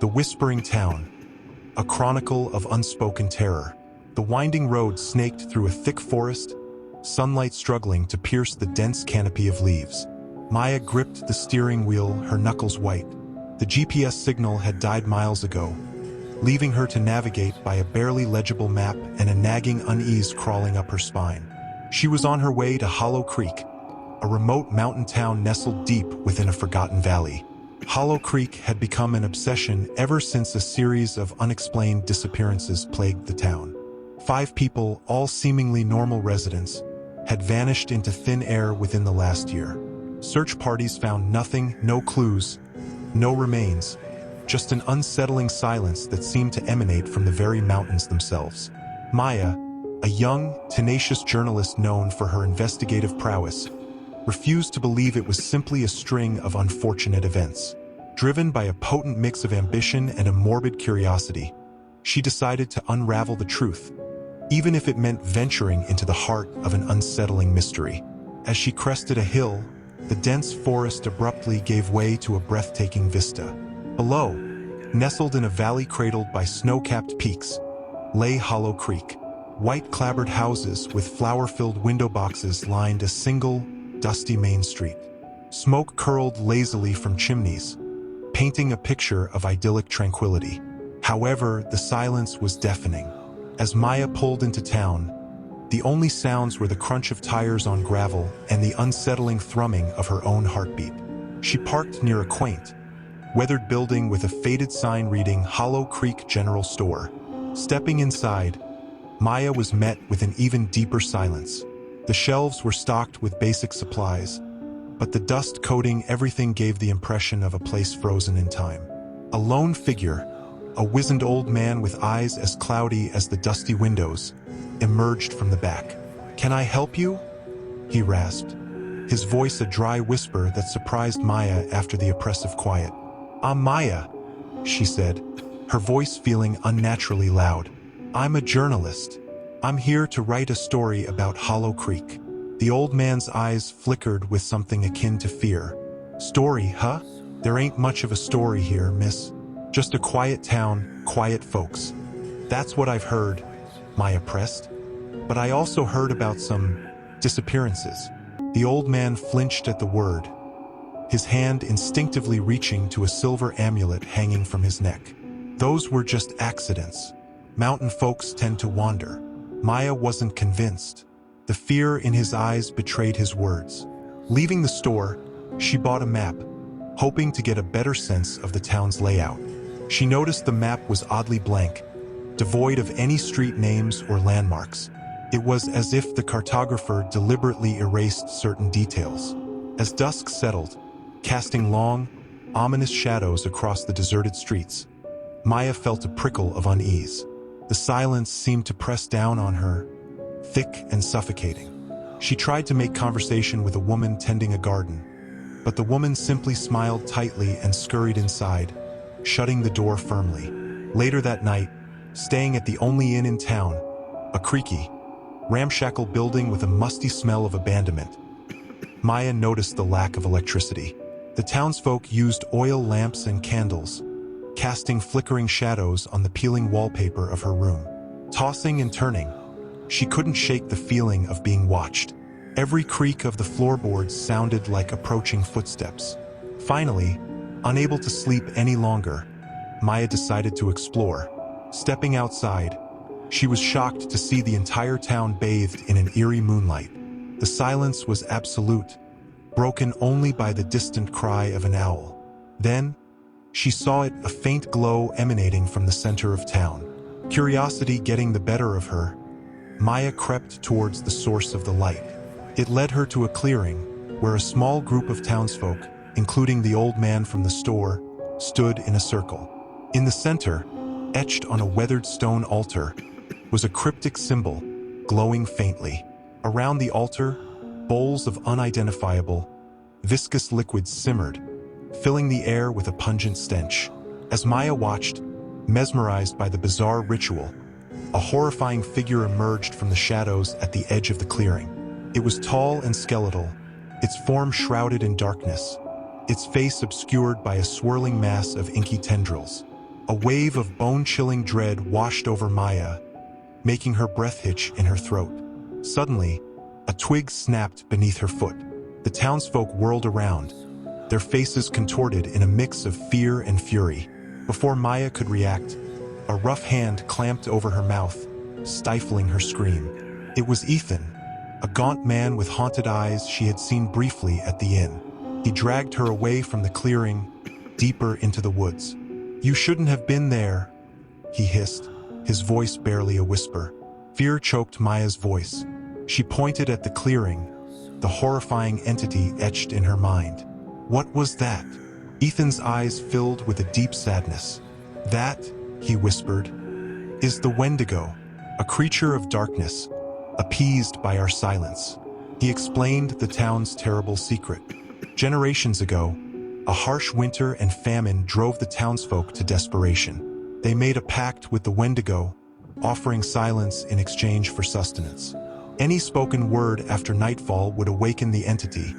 The Whispering Town, a chronicle of unspoken terror. The winding road snaked through a thick forest, sunlight struggling to pierce the dense canopy of leaves. Maya gripped the steering wheel, her knuckles white. The GPS signal had died miles ago, leaving her to navigate by a barely legible map and a nagging unease crawling up her spine. She was on her way to Hollow Creek, a remote mountain town nestled deep within a forgotten valley. Hollow Creek had become an obsession ever since a series of unexplained disappearances plagued the town. 5 people, all seemingly normal residents, had vanished into thin air within the last year. Search parties found nothing, no clues, no remains, just an unsettling silence that seemed to emanate from the very mountains themselves. Maya, a young, tenacious journalist known for her investigative prowess, refused to believe it was simply a string of unfortunate events. Driven by a potent mix of ambition and a morbid curiosity, she decided to unravel the truth, even if it meant venturing into the heart of an unsettling mystery. As she crested a hill, the dense forest abruptly gave way to a breathtaking vista. Below, nestled in a valley cradled by snow-capped peaks, lay Hollow Creek. White clapboard houses with flower-filled window boxes lined a single, dusty main street. Smoke curled lazily from chimneys, painting a picture of idyllic tranquility. However, the silence was deafening. As Maya pulled into town, the only sounds were the crunch of tires on gravel and the unsettling thrumming of her own heartbeat. She parked near a quaint, weathered building with a faded sign reading Hollow Creek General Store. Stepping inside, Maya was met with an even deeper silence. The shelves were stocked with basic supplies, but the dust coating everything gave the impression of a place frozen in time. A lone figure, a wizened old man with eyes as cloudy as the dusty windows, emerged from the back. "Can I help you?" he rasped, his voice a dry whisper that surprised Maya after the oppressive quiet. "I'm Maya," she said, her voice feeling unnaturally loud. "I'm a journalist. I'm here to write a story about Hollow Creek." The old man's eyes flickered with something akin to fear. "Story, huh? There ain't much of a story here, miss. Just a quiet town, quiet folks." "That's what I've heard," Maya pressed. "But I also heard about some disappearances." The old man flinched at the word, his hand instinctively reaching to a silver amulet hanging from his neck. "Those were just accidents. Mountain folks tend to wander." Maya wasn't convinced. The fear in his eyes betrayed his words. Leaving the store, she bought a map, hoping to get a better sense of the town's layout. She noticed the map was oddly blank, devoid of any street names or landmarks. It was as if the cartographer deliberately erased certain details. As dusk settled, casting long, ominous shadows across the deserted streets, Maya felt a prickle of unease. The silence seemed to press down on her, thick and suffocating. She tried to make conversation with a woman tending a garden, but the woman simply smiled tightly and scurried inside, shutting the door firmly. Later that night, staying at the only inn in town, a creaky, ramshackle building with a musty smell of abandonment, Maya noticed the lack of electricity. The townsfolk used oil lamps and candles, casting flickering shadows on the peeling wallpaper of her room. Tossing and turning, she couldn't shake the feeling of being watched. Every creak of the floorboards sounded like approaching footsteps. Finally, unable to sleep any longer, Maya decided to explore. Stepping outside, she was shocked to see the entire town bathed in an eerie moonlight. The silence was absolute, broken only by the distant cry of an owl. Then, she saw it, a faint glow emanating from the center of town. Curiosity getting the better of her, Maya crept towards the source of the light. It led her to a clearing, where a small group of townsfolk, including the old man from the store, stood in a circle. In the center, etched on a weathered stone altar, was a cryptic symbol, glowing faintly. Around the altar, bowls of unidentifiable, viscous liquids simmered, filling the air with a pungent stench. As Maya watched, mesmerized by the bizarre ritual, a horrifying figure emerged from the shadows at the edge of the clearing. It was tall and skeletal, its form shrouded in darkness, its face obscured by a swirling mass of inky tendrils. A wave of bone-chilling dread washed over Maya, making her breath hitch in her throat. Suddenly, a twig snapped beneath her foot. The townsfolk whirled around, their faces contorted in a mix of fear and fury. Before Maya could react, a rough hand clamped over her mouth, stifling her scream. It was Ethan, a gaunt man with haunted eyes she had seen briefly at the inn. He dragged her away from the clearing, deeper into the woods. "You shouldn't have been there," he hissed, his voice barely a whisper. Fear choked Maya's voice. She pointed at the clearing, the horrifying entity etched in her mind. What was that? Ethan's eyes filled with a deep sadness. "That," he whispered, "is the Wendigo, a creature of darkness, appeased by our silence." He explained the town's terrible secret. Generations ago, a harsh winter and famine drove the townsfolk to desperation. They made a pact with the Wendigo, offering silence in exchange for sustenance. Any spoken word after nightfall would awaken the entity,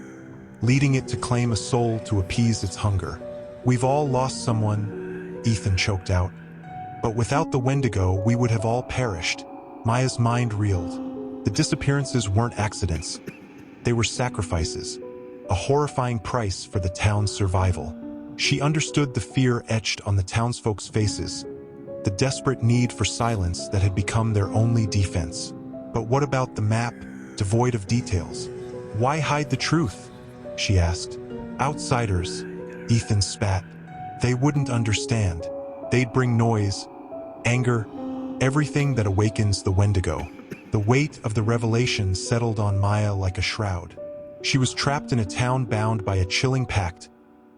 leading it to claim a soul to appease its hunger. "We've all lost someone," Ethan choked out. "But without the Wendigo, we would have all perished." Maya's mind reeled. The disappearances weren't accidents. They were sacrifices, a horrifying price for the town's survival. She understood the fear etched on the townsfolk's faces, the desperate need for silence that had become their only defense. But what about the map, devoid of details? "Why hide the truth?" she asked. "Outsiders," Ethan spat. "They wouldn't understand. They'd bring noise, anger, everything that awakens the Wendigo." The weight of the revelation settled on Maya like a shroud. She was trapped in a town bound by a chilling pact,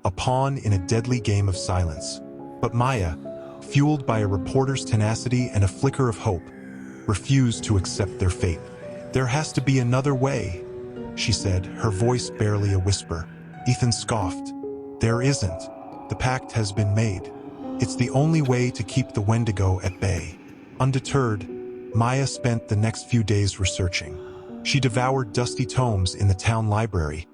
a pawn in a deadly game of silence. But Maya, fueled by a reporter's tenacity and a flicker of hope, refused to accept their fate. "There has to be another way," she said, her voice barely a whisper. Ethan scoffed. "There isn't. The pact has been made. It's the only way to keep the Wendigo at bay." Undeterred, Maya spent the next few days researching. She devoured dusty tomes in the town library,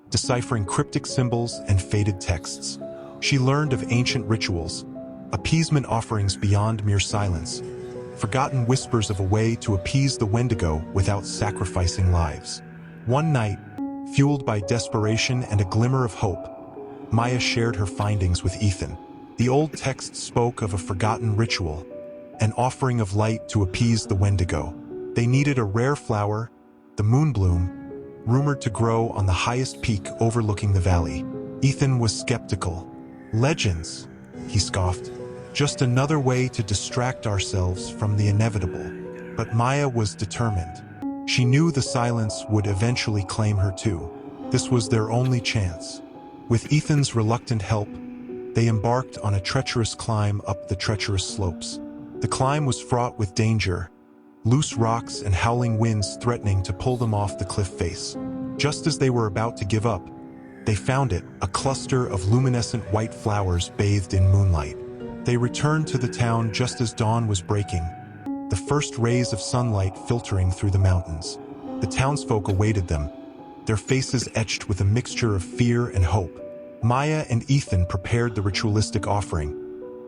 deciphering cryptic symbols and faded texts. She learned of ancient rituals, appeasement offerings beyond mere silence, forgotten whispers of a way to appease the Wendigo without sacrificing lives. One night, fueled by desperation and a glimmer of hope, Maya shared her findings with Ethan. The old text spoke of a forgotten ritual, an offering of light to appease the Wendigo. They needed a rare flower, the moonbloom, rumored to grow on the highest peak overlooking the valley. Ethan was skeptical. "Legends," he scoffed. "Just another way to distract ourselves from the inevitable." But Maya was determined. She knew the silence would eventually claim her too. This was their only chance. With Ethan's reluctant help, they embarked on a treacherous climb up the treacherous slopes. The climb was fraught with danger, loose rocks and howling winds threatening to pull them off the cliff face. Just as they were about to give up, they found it, a cluster of luminescent white flowers bathed in moonlight. They returned to the town just as dawn was breaking, the first rays of sunlight filtering through the mountains. The townsfolk awaited them, their faces etched with a mixture of fear and hope. Maya and Ethan prepared the ritualistic offering,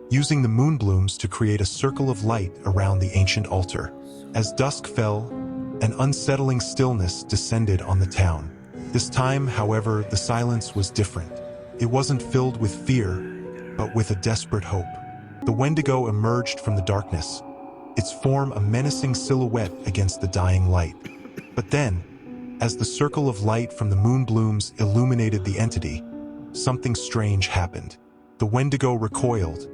using the moonblooms to create a circle of light around the ancient altar. As dusk fell, an unsettling stillness descended on the town. This time, however, the silence was different. It wasn't filled with fear, but with a desperate hope. The Wendigo emerged from the darkness, its form a menacing silhouette against the dying light. But then, as the circle of light from the moonblooms illuminated the entity, something strange happened. The Wendigo recoiled,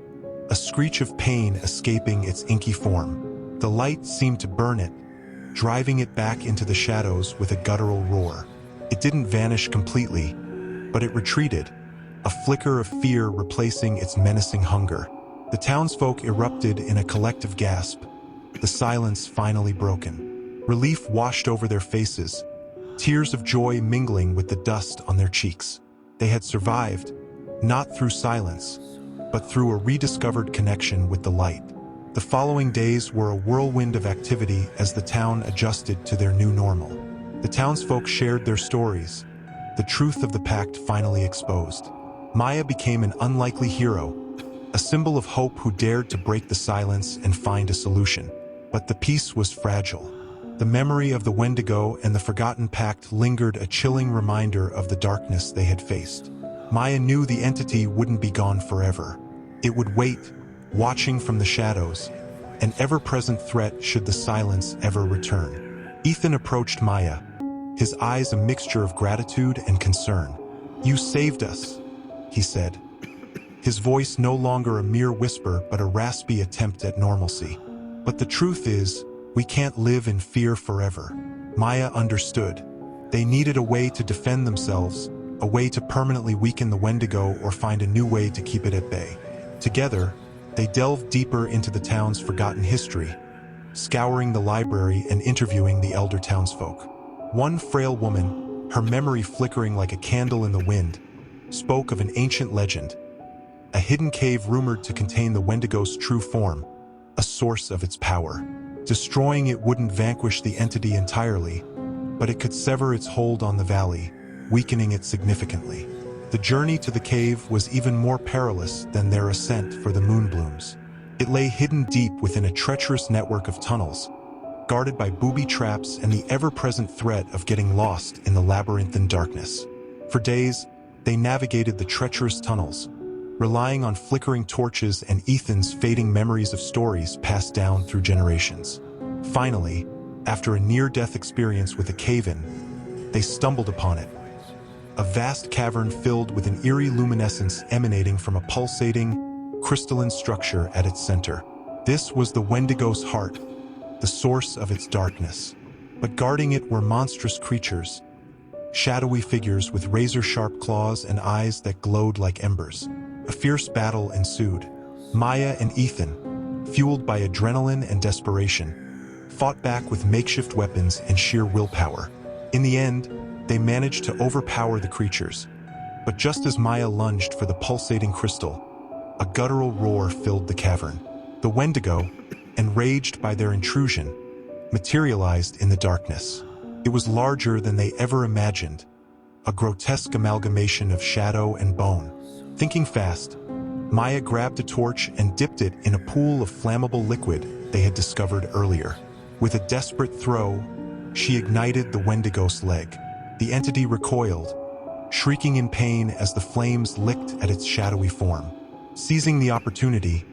a screech of pain escaping its inky form. The light seemed to burn it, driving it back into the shadows with a guttural roar. It didn't vanish completely, but it retreated, a flicker of fear replacing its menacing hunger. The townsfolk erupted in a collective gasp, the silence finally broken. Relief washed over their faces, tears of joy mingling with the dust on their cheeks. They had survived, not through silence, but through a rediscovered connection with the light. The following days were a whirlwind of activity as the town adjusted to their new normal. The townsfolk shared their stories, the truth of the pact finally exposed. Maya became an unlikely hero, a symbol of hope who dared to break the silence and find a solution. But the peace was fragile. The memory of the Wendigo and the forgotten pact lingered, a chilling reminder of the darkness they had faced. Maya knew the entity wouldn't be gone forever. It would wait, watching from the shadows, an ever-present threat should the silence ever return. Ethan approached Maya, his eyes a mixture of gratitude and concern. "You saved us," he said. His voice no longer a mere whisper but a raspy attempt at normalcy. "But the truth is, we can't live in fear forever." Maya understood. They needed a way to defend themselves, a way to permanently weaken the Wendigo or find a new way to keep it at bay. Together, they delved deeper into the town's forgotten history, scouring the library and interviewing the elder townsfolk. One frail woman, her memory flickering like a candle in the wind, spoke of an ancient legend, a hidden cave rumored to contain the Wendigo's true form, a source of its power. Destroying it wouldn't vanquish the entity entirely, but it could sever its hold on the valley, weakening it significantly. The journey to the cave was even more perilous than their ascent for the moonblooms. It lay hidden deep within a treacherous network of tunnels, guarded by booby traps and the ever-present threat of getting lost in the labyrinthine darkness. For days, they navigated the treacherous tunnels, relying on flickering torches and Ethan's fading memories of stories passed down through generations. Finally, after a near-death experience with a cave-in, they stumbled upon it. A vast cavern filled with an eerie luminescence emanating from a pulsating, crystalline structure at its center. This was the Wendigo's heart, the source of its darkness. But guarding it were monstrous creatures, shadowy figures with razor-sharp claws and eyes that glowed like embers. A fierce battle ensued. Maya and Ethan, fueled by adrenaline and desperation, fought back with makeshift weapons and sheer willpower. In the end, they managed to overpower the creatures. But just as Maya lunged for the pulsating crystal, a guttural roar filled the cavern. The Wendigo, enraged by their intrusion, materialized in the darkness. It was larger than they ever imagined, a grotesque amalgamation of shadow and bone. Thinking fast, Maya grabbed a torch and dipped it in a pool of flammable liquid they had discovered earlier. With a desperate throw, she ignited the Wendigo's leg. The entity recoiled, shrieking in pain as the flames licked at its shadowy form. Seizing the opportunity,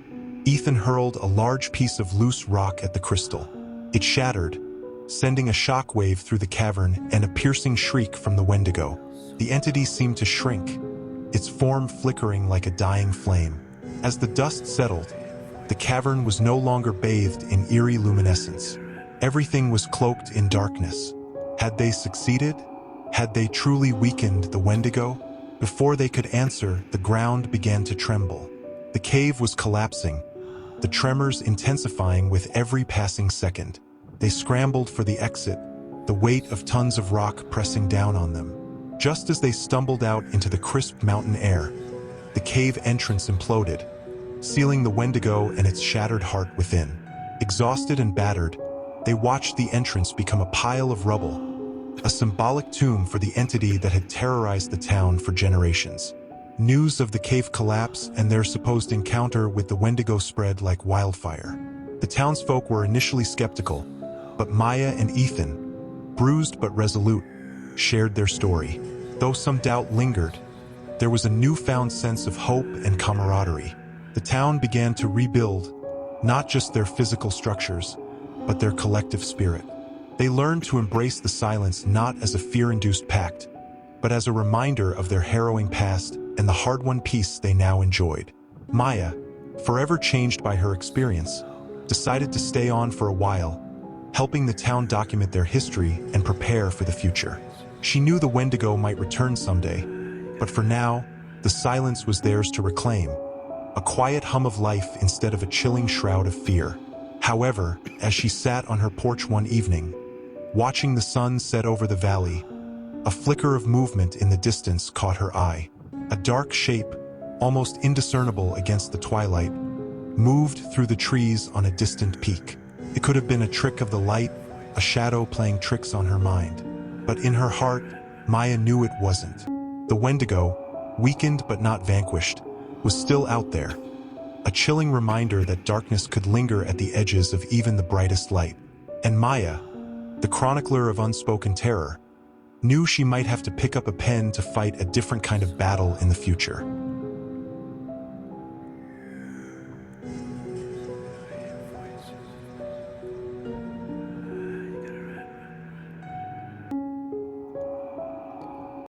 Ethan hurled a large piece of loose rock at the crystal. It shattered, sending a shockwave through the cavern and a piercing shriek from the Wendigo. The entity seemed to shrink, its form flickering like a dying flame. As the dust settled, the cavern was no longer bathed in eerie luminescence. Everything was cloaked in darkness. Had they succeeded? Had they truly weakened the Wendigo? Before they could answer, the ground began to tremble. The cave was collapsing, the tremors intensifying with every passing second. They scrambled for the exit, the weight of tons of rock pressing down on them. Just as they stumbled out into the crisp mountain air, the cave entrance imploded, sealing the Wendigo and its shattered heart within. Exhausted and battered, they watched the entrance become a pile of rubble, a symbolic tomb for the entity that had terrorized the town for generations. News of the cave collapse and their supposed encounter with the Wendigo spread like wildfire. The townsfolk were initially skeptical, but Maya and Ethan, bruised but resolute, shared their story. Though some doubt lingered, there was a newfound sense of hope and camaraderie. The town began to rebuild, not just their physical structures, but their collective spirit. They learned to embrace the silence not as a fear-induced pact, but as a reminder of their harrowing past and the hard-won peace they now enjoyed. Maya, forever changed by her experience, decided to stay on for a while, helping the town document their history and prepare for the future. She knew the Wendigo might return someday, but for now, the silence was theirs to reclaim, a quiet hum of life instead of a chilling shroud of fear. However, as she sat on her porch one evening, watching the sun set over the valley, a flicker of movement in the distance caught her eye. A dark shape, almost indiscernible against the twilight, moved through the trees on a distant peak. It could have been a trick of the light, a shadow playing tricks on her mind. But in her heart, Maya knew it wasn't. The Wendigo, weakened but not vanquished, was still out there, a chilling reminder that darkness could linger at the edges of even the brightest light. And Maya, the chronicler of unspoken terror, knew she might have to pick up a pen to fight a different kind of battle in the future.